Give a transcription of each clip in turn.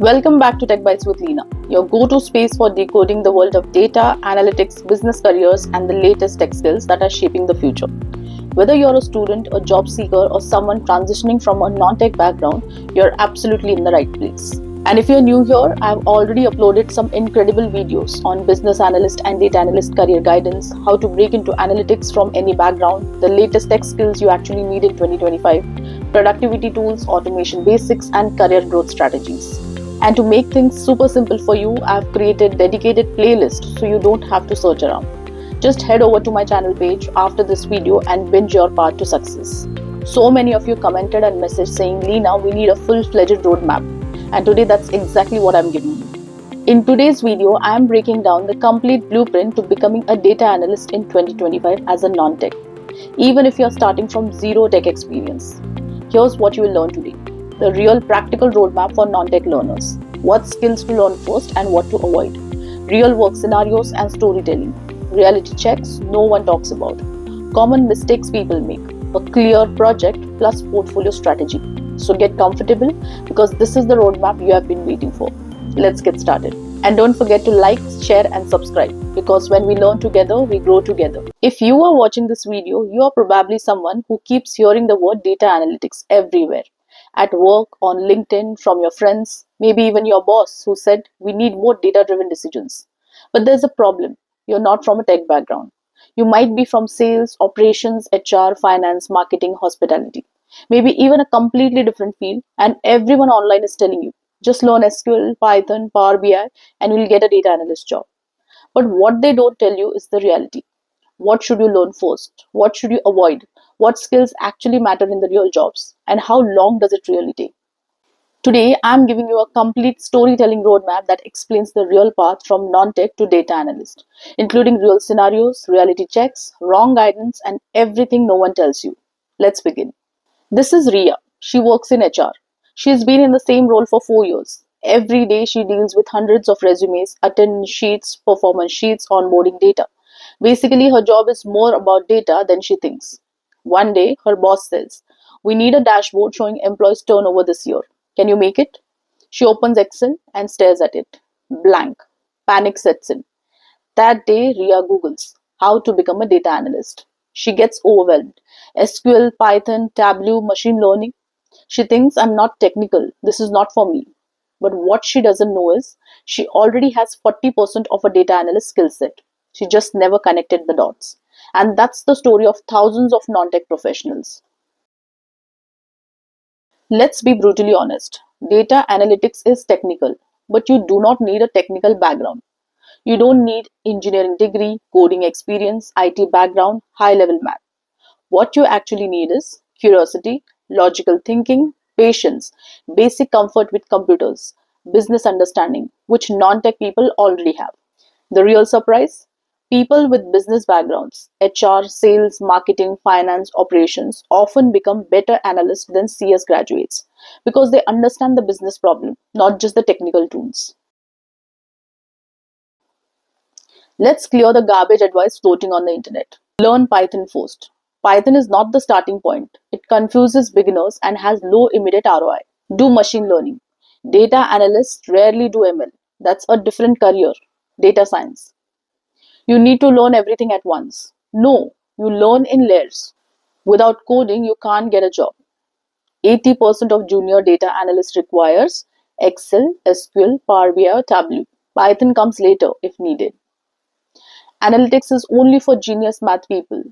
Welcome back to Tech Bites with Leena, your go-to space for decoding the world of data, analytics, business careers, and the latest tech skills that are shaping the future. Whether you're a student, a job seeker, or someone transitioning from a non-tech background, you're absolutely in the right place. And if you're new here, I've already uploaded some incredible videos on business analyst and data analyst career guidance, how to break into analytics from any background, the latest tech skills you actually need in 2025, productivity tools, automation basics, and career growth strategies. And to make things super simple for you, I've created dedicated playlists so you don't have to search around. Just head over to my channel page after this video and binge your path to success. So many of you commented and messaged saying, Leena, we need a full-fledged roadmap. And today that's exactly what I'm giving you. In today's video, I am breaking down the complete blueprint to becoming a data analyst in 2025 as a non-tech, even if you're starting from zero tech experience. Here's what you will learn today. The real practical roadmap for non-tech learners. What skills to learn first and what to avoid. Real work scenarios and storytelling. Reality checks no one talks about. Common mistakes people make. A clear project plus portfolio strategy. So get comfortable because this is the roadmap you have been waiting for. Let's get started. And don't forget to like, share and subscribe because when we learn together, we grow together. If you are watching this video, you are probably someone who keeps hearing the word data analytics everywhere. At work, on LinkedIn, from your friends, maybe even your boss who said, we need more data-driven decisions. But there's a problem. You're not from a tech background. You might be from sales, operations, HR, finance, marketing, hospitality. Maybe even a completely different field, and everyone online is telling you, just learn SQL, Python, Power BI, and you'll get a data analyst job. But what they don't tell you is the reality. What should you learn first? What should you avoid? What skills actually matter in the real jobs? And how long does it really take? Today, I'm giving you a complete storytelling roadmap that explains the real path from non-tech to data analyst, including real scenarios, reality checks, wrong guidance, and everything no one tells you. Let's begin. This is Ria. She works in HR. She's been in the same role for 4 years. Every day she deals with hundreds of resumes, attendance sheets, performance sheets, onboarding data. Basically, her job is more about data than she thinks. One day, her boss says, we need a dashboard showing employees' turnover this year. Can you make it? She opens Excel and stares at it. Blank. Panic sets in. That day, Ria Googles how to become a data analyst. She gets overwhelmed. SQL, Python, Tableau, machine learning. She thinks I'm not technical. This is not for me. But what she doesn't know is she already has 40% of a data analyst skill set. She just never connected the dots. And that's the story of thousands of non-tech professionals. Let's be brutally honest. Data analytics is technical, but you do not need a technical background. You don't need engineering degree, coding experience, IT background, high-level math. What you actually need is curiosity, logical thinking, patience, basic comfort with computers, business understanding, which non-tech people already have. The real surprise? People with business backgrounds, HR, sales, marketing, finance, operations, often become better analysts than CS graduates because they understand the business problem, not just the technical tools. Let's clear the garbage advice floating on the internet. Learn Python first. Python is not the starting point. It confuses beginners and has low immediate ROI. Do machine learning. Data analysts rarely do ML. That's a different career. Data science. You need to learn everything at once. No, you learn in layers. Without coding, you can't get a job. 80% of junior data analyst requires Excel, SQL, Power BI, or Tableau. Python comes later if needed. Analytics is only for genius math people.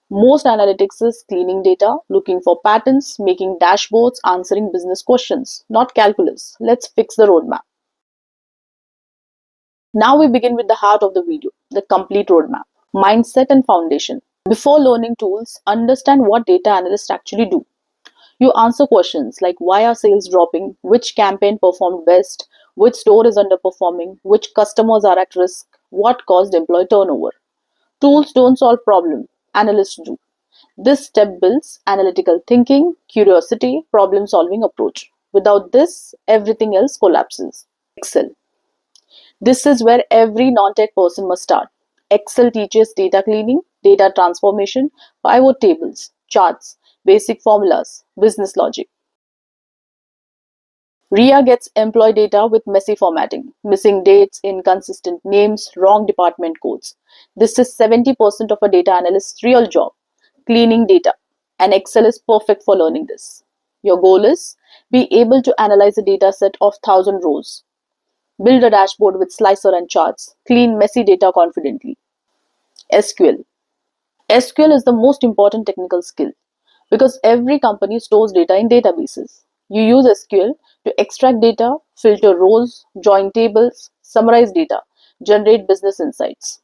Most analytics is cleaning data, looking for patterns, making dashboards, answering business questions, not calculus. Let's fix the roadmap. Now we begin with the heart of the video, the complete roadmap, mindset and foundation. Before learning tools, understand what data analysts actually do. You answer questions like why are sales dropping, which campaign performed best, which store is underperforming, which customers are at risk, what caused employee turnover. Tools don't solve problems, analysts do. This step builds analytical thinking, curiosity, problem-solving approach. Without this, everything else collapses. Excel. This is where every non-tech person must start. Excel teaches data cleaning, data transformation, pivot tables, charts, basic formulas, business logic. RIA gets employee data with messy formatting, missing dates, inconsistent names, wrong department codes. This is 70% of a data analyst's real job, cleaning data. And Excel is perfect for learning this. Your goal is be able to analyze a data set of 1,000 rows, build a dashboard with slicer and charts, clean messy data confidently. SQL. SQL is the most important technical skill because every company stores data in databases. You use SQL to extract data, filter rows, join tables, summarize data, generate business insights.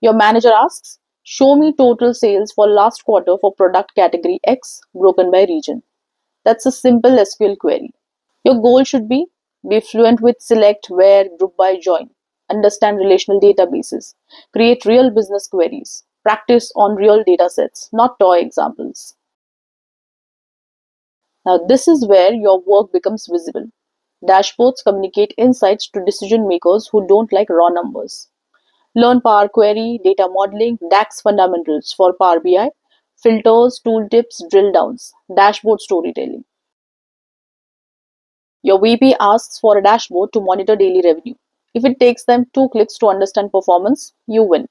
Your manager asks, show me total sales for last quarter for product category X broken by region. That's a simple SQL query. Your goal should be fluent with select, where, group by, join. Understand relational databases. Create real business queries. Practice on real data sets, not toy examples. Now, this is where your work becomes visible. Dashboards communicate insights to decision makers who don't like raw numbers. Learn Power Query, data modeling, DAX fundamentals for Power BI, filters, tooltips, drill downs, dashboard storytelling. Your VP asks for a dashboard to monitor daily revenue. If it takes them 2 clicks to understand performance, you win.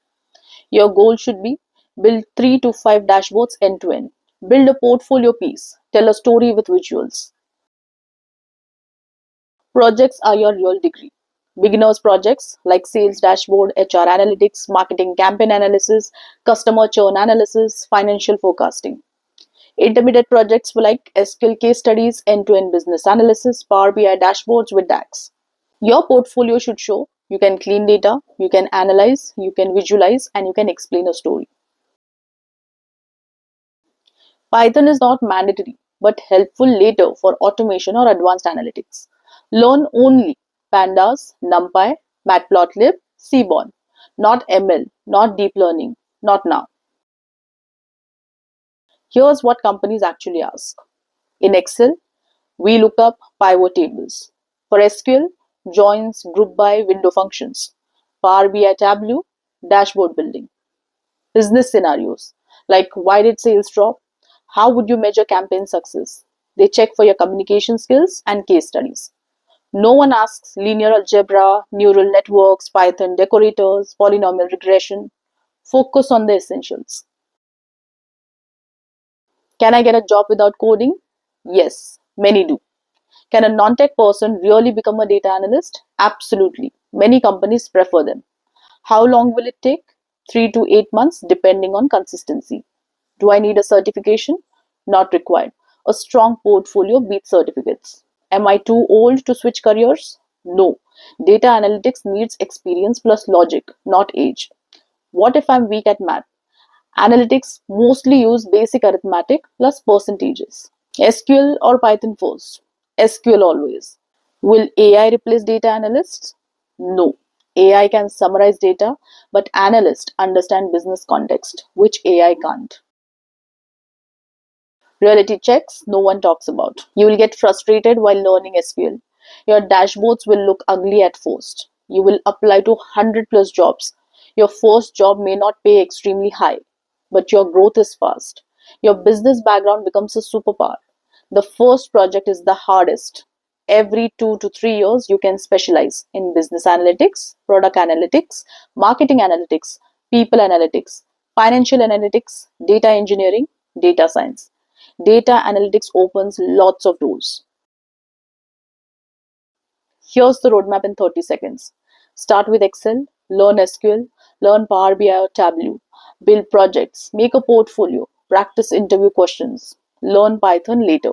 Your goal should be build 3 to 5 dashboards end to end. Build a portfolio piece. Tell a story with visuals. Projects are your real degree. Beginners projects like sales dashboard, HR analytics, marketing campaign analysis, customer churn analysis, financial forecasting. Intermediate projects like SQL case studies, end-to-end business analysis, Power BI dashboards with DAX. Your portfolio should show you can clean data, you can analyze, you can visualize, and you can explain a story. Python is not mandatory but helpful later for automation or advanced analytics. Learn only pandas, NumPy, Matplotlib, Seaborn, not ML, not deep learning, not now. Here's what companies actually ask. In Excel, we look up pivot tables. For SQL, joins, group by, window functions. Power BI Tableau, dashboard building. Business scenarios like why did sales drop? How would you measure campaign success? They check for your communication skills and case studies. No one asks linear algebra, neural networks, Python decorators, polynomial regression. Focus on the essentials. Can I get a job without coding? Yes, many do. Can a non-tech person really become a data analyst? Absolutely. Many companies prefer them. How long will it take? 3 to 8 months, depending on consistency. Do I need a certification? Not required. A strong portfolio beats certificates. Am I too old to switch careers? No. Data analytics needs experience plus logic, not age. What if I'm weak at math? Analytics mostly use basic arithmetic plus percentages. SQL or Python first? SQL always. Will AI replace data analysts? No. AI can summarize data, but analysts understand business context, which AI can't. Reality checks no one talks about. You will get frustrated while learning SQL. Your dashboards will look ugly at first. You will apply to 100 plus jobs. Your first job may not pay extremely high, but your growth is fast. Your business background becomes a superpower. The first project is the hardest. Every 2 to 3 years, you can specialize in business analytics, product analytics, marketing analytics, people analytics, financial analytics, data engineering, data science. Data analytics opens lots of doors. Here's the roadmap in 30 seconds. Start with Excel, learn SQL, learn Power BI or Tableau, build projects, make a portfolio, practice interview questions, learn Python later.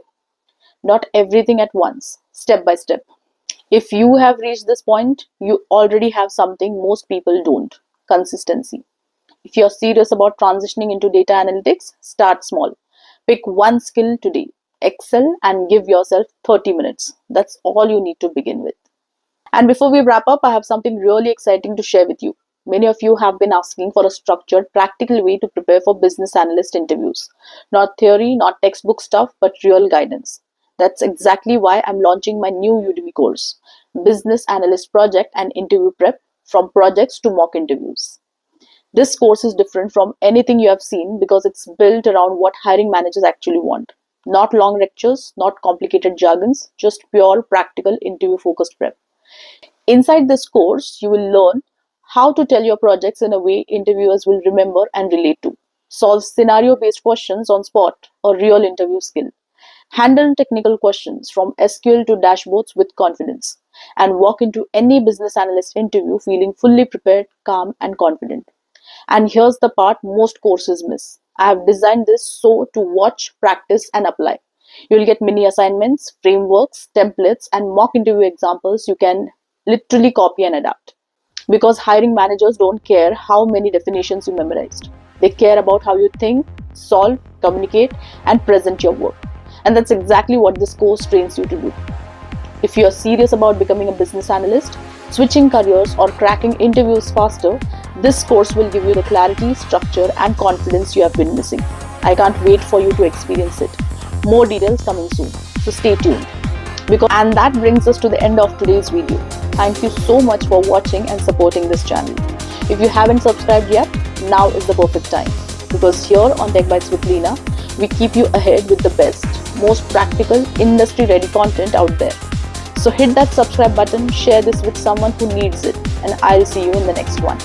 Not everything at once, step by step. If you have reached this point, you already have something most people don't: consistency. If you're serious about transitioning into data analytics, start small. Pick one skill today, excel, and give yourself 30 minutes. That's all you need to begin with. And before we wrap up, I have something really exciting to share with you. Many of you have been asking for a structured, practical way to prepare for business analyst interviews. Not theory, not textbook stuff, but real guidance. That's exactly why I'm launching my new Udemy course, Business Analyst Project and Interview Prep, from projects to mock interviews. This course is different from anything you have seen because it's built around what hiring managers actually want. Not long lectures, not complicated jargons, just pure practical interview focused prep. Inside this course, you will learn how to tell your projects in a way interviewers will remember and relate to, solve scenario based questions on spot, a real interview skill, handle technical questions from SQL to dashboards with confidence, and walk into any business analyst interview feeling fully prepared, calm, and confident. And here's the part most courses miss. I have designed this so to watch, practice, and apply. You'll get mini assignments, frameworks, templates, and mock interview examples you can literally copy and adapt. Because hiring managers don't care how many definitions you memorized. They care about how you think, solve, communicate, and present your work. And that's exactly what this course trains you to do. If you're serious about becoming a business analyst, switching careers, or cracking interviews faster, this course will give you the clarity, structure, and confidence you have been missing. I can't wait for you to experience it. More details coming soon, so stay tuned. And that brings us to the end of today's video. Thank you so much for watching and supporting this channel. If you haven't subscribed yet, now is the perfect time. Because here on Tech Bites with Leena, we keep you ahead with the best, most practical, industry-ready content out there. So hit that subscribe button, share this with someone who needs it, and I'll see you in the next one.